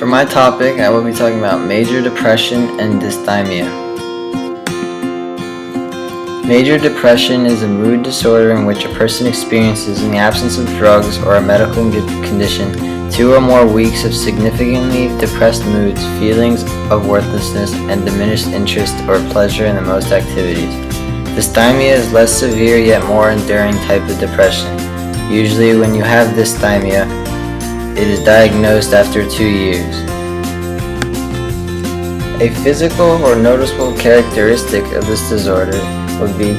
For my topic, I will be talking about major depression and dysthymia. Major depression is a mood disorder in which a person experiences, in the absence of drugs or a medical condition, 2 or more weeks of significantly depressed moods, feelings of worthlessness, and diminished interest or pleasure in the most activities. Dysthymia is less severe yet more enduring type of depression. Usually when you have dysthymia, it is diagnosed after 2 years. A physical or noticeable characteristic of this disorder would be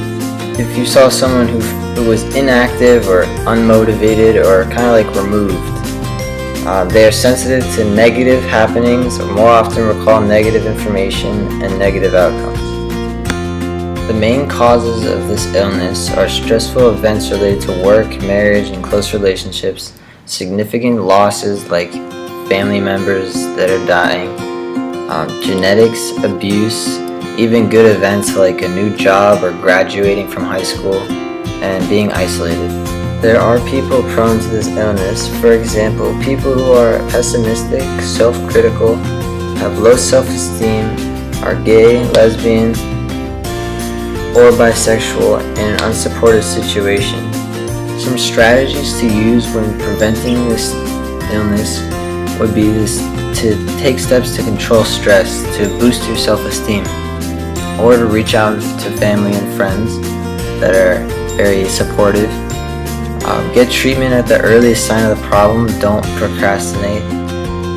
if you saw someone who was inactive or unmotivated or kind of like removed. They are sensitive to negative happenings or more often recall negative information and negative outcomes. The main causes of this illness are stressful events related to work, marriage, and close relationships, significant losses like family members that are dying, genetics, abuse, even good events like a new job or graduating from high school, and being isolated. There are people prone to this illness. For example, people who are pessimistic, self-critical, have low self-esteem, are gay, lesbian, or bisexual in an unsupportive situation. Some strategies to use when preventing this illness would be to take steps to control stress, to boost your self-esteem, or to reach out to family and friends that are very supportive. Get treatment at the earliest sign of the problem. Don't procrastinate.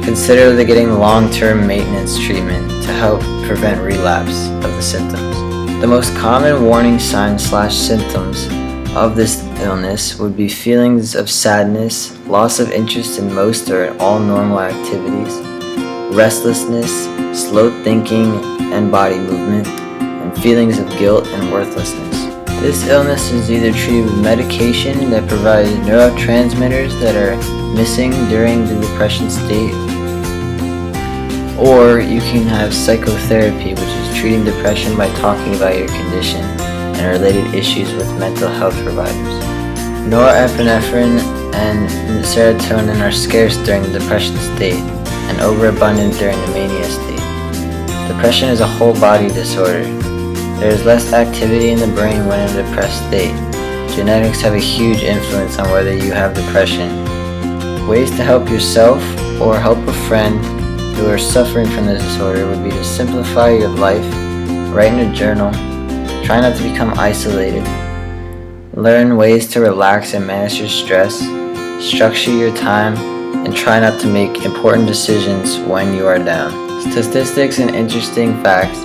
Consider getting long-term maintenance treatment to help prevent relapse of the symptoms. The most common warning signs/symptoms of this illness would be feelings of sadness, loss of interest in most or all normal activities, restlessness, slow thinking and body movement, and feelings of guilt and worthlessness. This illness is either treated with medication that provides neurotransmitters that are missing during the depression state, or you can have psychotherapy, which is treating depression by talking about your condition and related issues with mental health providers. Norepinephrine and serotonin are scarce during the depression state and overabundant during the mania state. Depression is a whole body disorder. There is less activity in the brain when in a depressed state. Genetics have a huge influence on whether you have depression. Ways to help yourself or help a friend who are suffering from this disorder would be to simplify your life, write in a journal, try not to become isolated, learn ways to relax and manage your stress, structure your time, and try not to make important decisions when you are down. Statistics and interesting facts.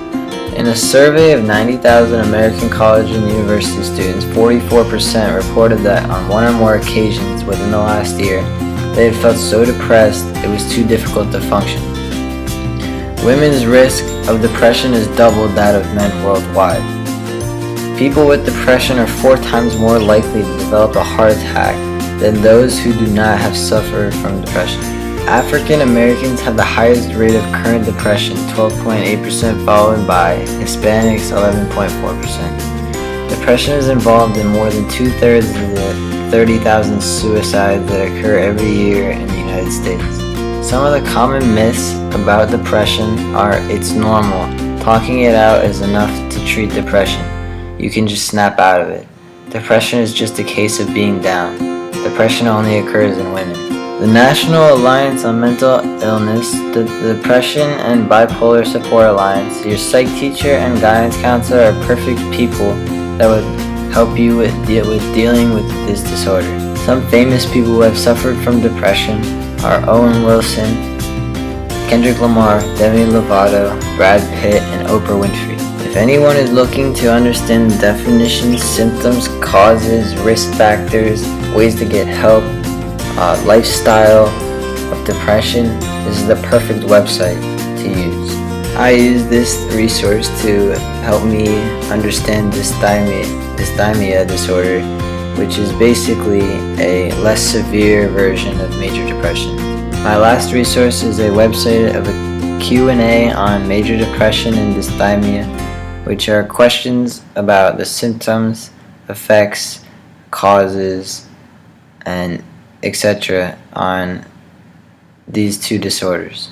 In a survey of 90,000 American college and university students, 44% reported that on 1 or more occasions within the last year, they had felt so depressed it was too difficult to function. Women's risk of depression is double that of men worldwide. People with depression are 4 times more likely to develop a heart attack than those who do not have suffered from depression. African Americans have the highest rate of current depression, 12.8%, followed by Hispanics, 11.4%. Depression is involved in more than 2/3 of the 30,000 suicides that occur every year in the United States. Some of the common myths about depression are it's normal. Talking it out is enough to treat depression. You can just snap out of it. Depression is just a case of being down. Depression only occurs in women. The National Alliance on Mental Illness, the Depression and Bipolar Support Alliance, your psych teacher and guidance counselor are perfect people that would help you with dealing with this disorder. Some famous people who have suffered from depression are Owen Wilson, Kendrick Lamar, Demi Lovato, Brad Pitt, and Oprah Winfrey. If anyone is looking to understand the definitions, symptoms, causes, risk factors, ways to get help, lifestyle of depression, this is the perfect website to use. I use this resource to help me understand dysthymia disorder, which is basically a less severe version of major depression. My last resource is a website of a Q&A on major depression and dysthymia, which are questions about the symptoms, effects, causes, and etc. on these 2 disorders.